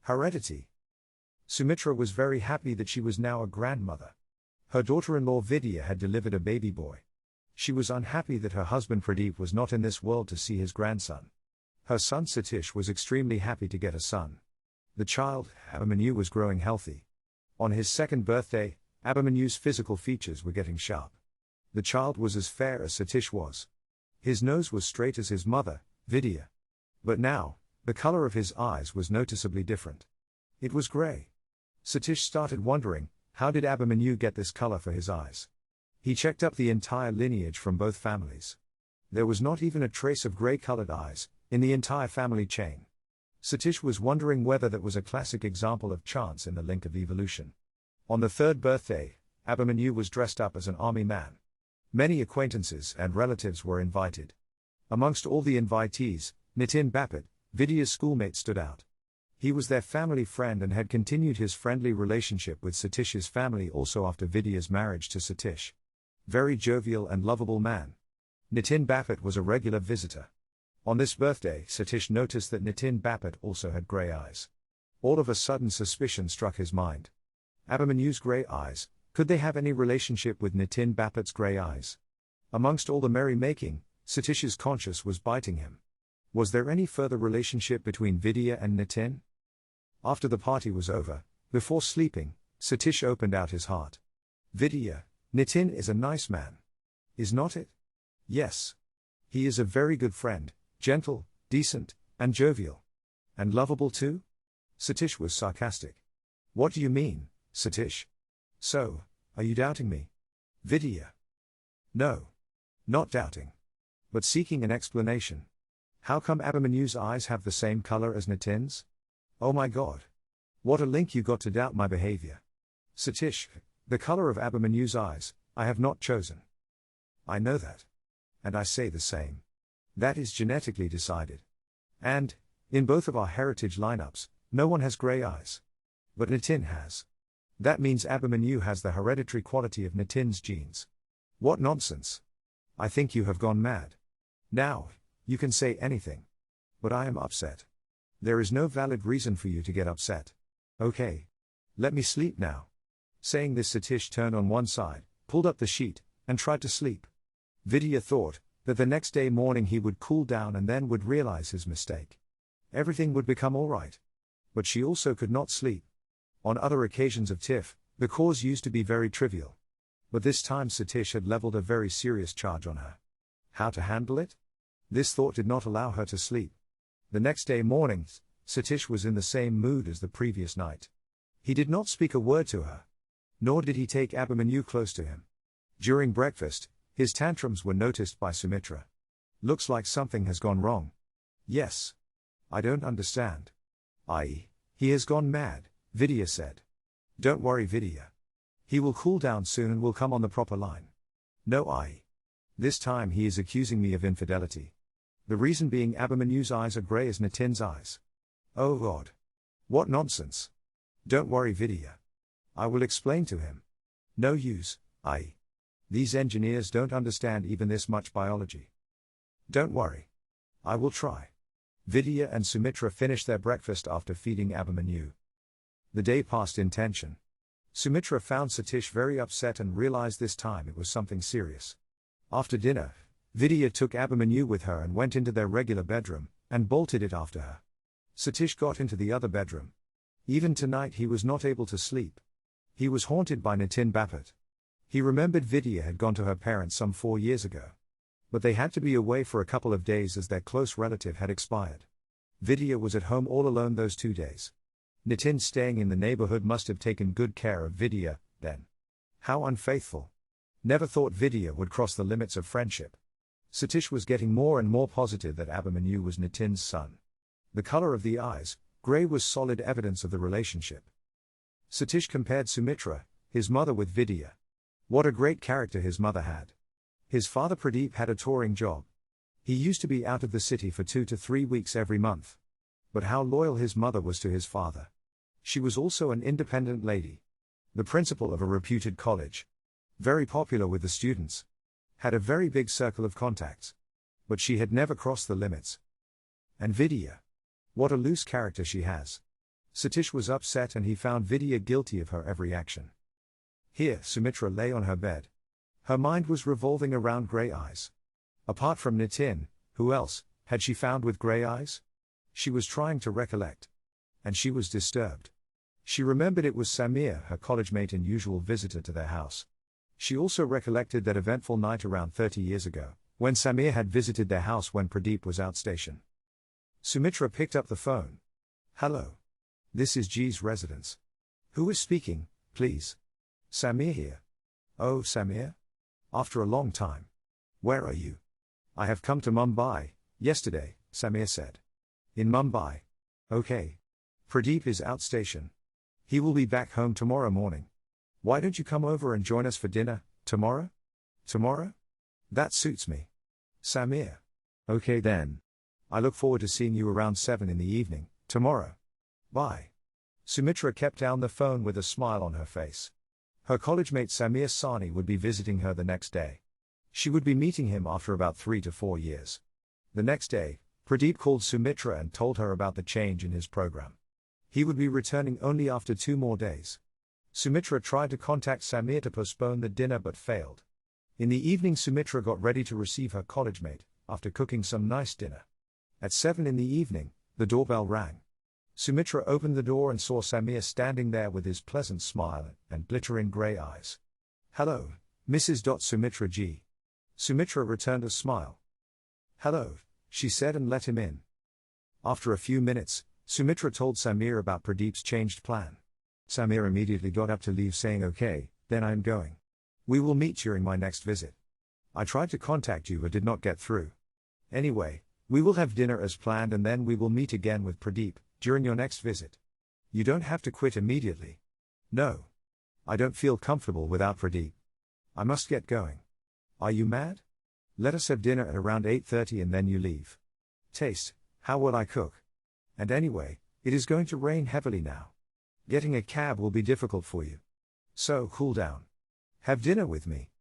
Heredity. Sumitra was very happy that she was now a grandmother. Her daughter-in-law Vidya had delivered a baby boy. She was unhappy that her husband Pradeep was not in this world to see his grandson. Her son Satish was extremely happy to get a son. The child, Abhimanyu, was growing healthy. On his second birthday, Abhimanyu's physical features were getting sharp. The child was as fair as Satish was. His nose was straight as his mother, Vidya. But now, the color of his eyes was noticeably different. It was grey. Satish started wondering, how did Abhimanyu get this color for his eyes? He checked up the entire lineage from both families. There was not even a trace of grey-colored eyes in the entire family chain. Satish was wondering whether that was a classic example of chance in the link of evolution. On the third birthday, Abhimanyu was dressed up as an army man. Many acquaintances and relatives were invited. Amongst all the invitees, Nitin Bapat, Vidya's schoolmate, stood out. He was their family friend and had continued his friendly relationship with Satish's family also after Vidya's marriage to Satish. Very jovial and lovable man. Nitin Bapat was a regular visitor. On this birthday, Satish noticed that Nitin Bapat also had grey eyes. All of a sudden suspicion struck his mind. Abhimanyu's grey eyes, could they have any relationship with Nitin Bapat's grey eyes? Amongst all the merry-making, Satish's conscience was biting him. Was there any further relationship between Vidya and Nitin? After the party was over, before sleeping, Satish opened out his heart. Vidya, Nitin is a nice man. Is not it? Yes. He is a very good friend, gentle, decent, and jovial. And lovable too? Satish was sarcastic. What do you mean, Satish? So, are you doubting me? Vidya. No. Not doubting. But seeking an explanation. How come Abhimanyu's eyes have the same color as Nitin's? Oh my God. What a link you got to doubt my behavior. Satish, the color of Abhimanyu's eyes, I have not chosen. I know that. And I say the same. That is genetically decided. And, in both of our heritage lineups, no one has grey eyes. But Nitin has. That means Abhimanyu has the hereditary quality of Nitin's genes. What nonsense. I think you have gone mad. Now, you can say anything. But I am upset. There is no valid reason for you to get upset. Okay. Let me sleep now. Saying this, Satish turned on one side, pulled up the sheet, and tried to sleep. Vidya thought that the next day morning he would cool down and then would realize his mistake. Everything would become alright. But she also could not sleep. On other occasions of tiff, the cause used to be very trivial. But this time Satish had leveled a very serious charge on her. How to handle it? This thought did not allow her to sleep. The next day morning, Satish was in the same mood as the previous night. He did not speak a word to her. Nor did he take Abhimanyu close to him. During breakfast, his tantrums were noticed by Sumitra. Looks like something has gone wrong. Yes. I don't understand. He has gone mad, Vidya said. Don't worry, Vidya. He will cool down soon and will come on the proper line. No, This time he is accusing me of infidelity. The reason being Abhimanyu's eyes are grey as Nitin's eyes. Oh God. What nonsense. Don't worry, Vidya. I will explain to him. No use, These engineers don't understand even this much biology. Don't worry. I will try. Vidya and Sumitra finished their breakfast after feeding Abhimanyu. The day passed in tension. Sumitra found Satish very upset and realized this time it was something serious. After dinner, Vidya took Abhimanyu with her and went into their regular bedroom, and bolted it after her. Satish got into the other bedroom. Even tonight he was not able to sleep. He was haunted by Nitin Bapat. He remembered Vidya had gone to her parents some 4 years ago. But they had to be away for a couple of days as their close relative had expired. Vidya was at home all alone those 2 days. Nitin staying in the neighborhood must have taken good care of Vidya, then. How unfaithful. Never thought Vidya would cross the limits of friendship. Satish was getting more and more positive that Abhimanyu was Nitin's son. The color of the eyes, grey, was solid evidence of the relationship. Satish compared Sumitra, his mother, with Vidya. What a great character his mother had. His father Pradeep had a touring job. He used to be out of the city for 2 to 3 weeks every month. But how loyal his mother was to his father. She was also an independent lady. The principal of a reputed college. Very popular with the students. Had a very big circle of contacts. But she had never crossed the limits. And Vidya. What a loose character she has. Satish was upset and he found Vidya guilty of her every action. Here, Sumitra lay on her bed. Her mind was revolving around grey eyes. Apart from Nitin, who else had she found with grey eyes? She was trying to recollect. And she was disturbed. She remembered it was Samir, her college mate and usual visitor to their house. She also recollected that eventful night around 30 years ago, when Samir had visited their house when Pradeep was outstation. Sumitra picked up the phone. Hello. This is G's residence. Who is speaking, please? Samir here. Oh, Samir? After a long time. Where are you? I have come to Mumbai, yesterday, Samir said. In Mumbai? Okay. Pradeep is outstation. He will be back home tomorrow morning. Why don't you come over and join us for dinner, tomorrow? Tomorrow? That suits me. Samir. Okay then. I look forward to seeing you around 7 in the evening, tomorrow. Bye. Sumitra kept down the phone with a smile on her face. Her college mate Samir Sani would be visiting her the next day. She would be meeting him after about 3 to 4 years. The next day, Pradeep called Sumitra and told her about the change in his program. He would be returning only after 2 more days. Sumitra tried to contact Samir to postpone the dinner but failed. In the evening, Sumitra got ready to receive her college mate, after cooking some nice dinner. At 7 in the evening, the doorbell rang. Sumitra opened the door and saw Samir standing there with his pleasant smile and glittering grey eyes. Hello, Mrs. Sumitra Ji. Sumitra returned a smile. Hello, she said and let him in. After a few minutes, Sumitra told Samir about Pradeep's changed plan. Samir immediately got up to leave saying okay, then I'm going. We will meet during my next visit. I tried to contact you but did not get through. Anyway, we will have dinner as planned and then we will meet again with Pradeep, during your next visit. You don't have to quit immediately. No. I don't feel comfortable without Pradeep. I must get going. Are you mad? Let us have dinner at around 8:30 and then you leave. Taste, how will I cook? And anyway, it is going to rain heavily now. Getting a cab will be difficult for you. So, cool down. Have dinner with me.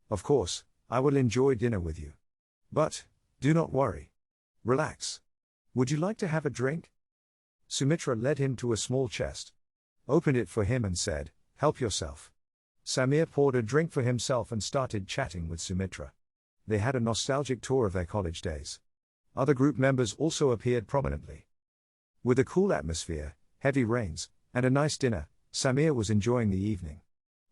Of course, I will enjoy dinner with you. But, do not worry. Relax. Would you like to have a drink? Sumitra led him to a small chest. Opened it for him and said, help yourself. Samir poured a drink for himself and started chatting with Sumitra. They had a nostalgic tour of their college days. Other group members also appeared prominently. With a cool atmosphere, heavy rains, and a nice dinner, Samir was enjoying the evening.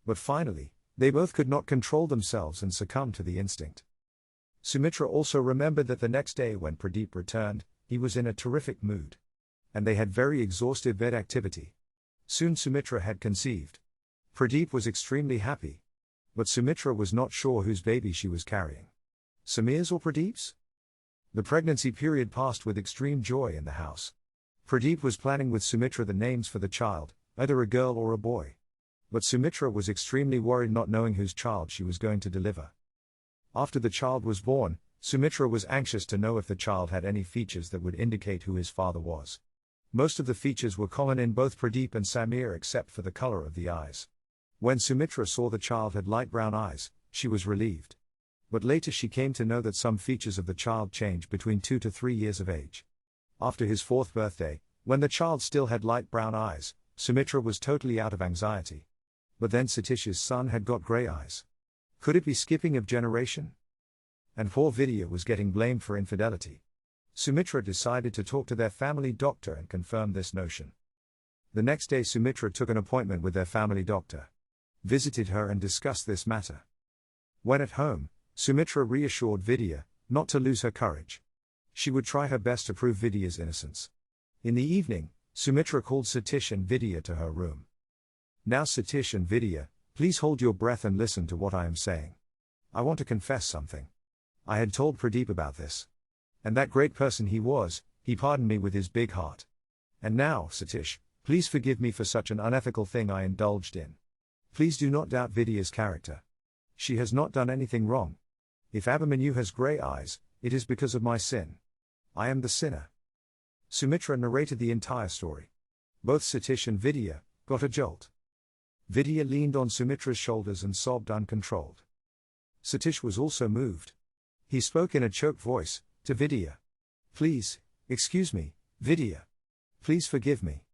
But finally, they both could not control themselves and succumbed to the instinct. Sumitra also remembered that the next day when Pradeep returned, he was in a terrific mood. And they had very exhaustive bed activity. Soon Sumitra had conceived. Pradeep was extremely happy. But Sumitra was not sure whose baby she was carrying. Samir's or Pradeep's? The pregnancy period passed with extreme joy in the house. Pradeep was planning with Sumitra the names for the child, either a girl or a boy. But Sumitra was extremely worried not knowing whose child she was going to deliver. After the child was born, Sumitra was anxious to know if the child had any features that would indicate who his father was. Most of the features were common in both Pradeep and Samir except for the color of the eyes. When Sumitra saw the child had light brown eyes, she was relieved. But later she came to know that some features of the child changed between 2 to 3 years of age. After his 4th birthday, when the child still had light brown eyes, Sumitra was totally out of anxiety. But then Satish's son had got grey eyes. Could it be skipping of generation? And poor Vidya was getting blamed for infidelity. Sumitra decided to talk to their family doctor and confirm this notion. The next day Sumitra took an appointment with their family doctor. Visited her and discussed this matter. When at home, Sumitra reassured Vidya not to lose her courage. She would try her best to prove Vidya's innocence. In the evening, Sumitra called Satish and Vidya to her room. Now Satish and Vidya, please hold your breath and listen to what I am saying. I want to confess something. I had told Pradeep about this. And that great person he was, he pardoned me with his big heart. And now, Satish, please forgive me for such an unethical thing I indulged in. Please do not doubt Vidya's character. She has not done anything wrong. If Abhimanyu has grey eyes, it is because of my sin. I am the sinner. Sumitra narrated the entire story. Both Satish and Vidya got a jolt. Vidya leaned on Sumitra's shoulders and sobbed uncontrolled. Satish was also moved. He spoke in a choked voice, to Vidya. Please, excuse me, Vidya. Please forgive me.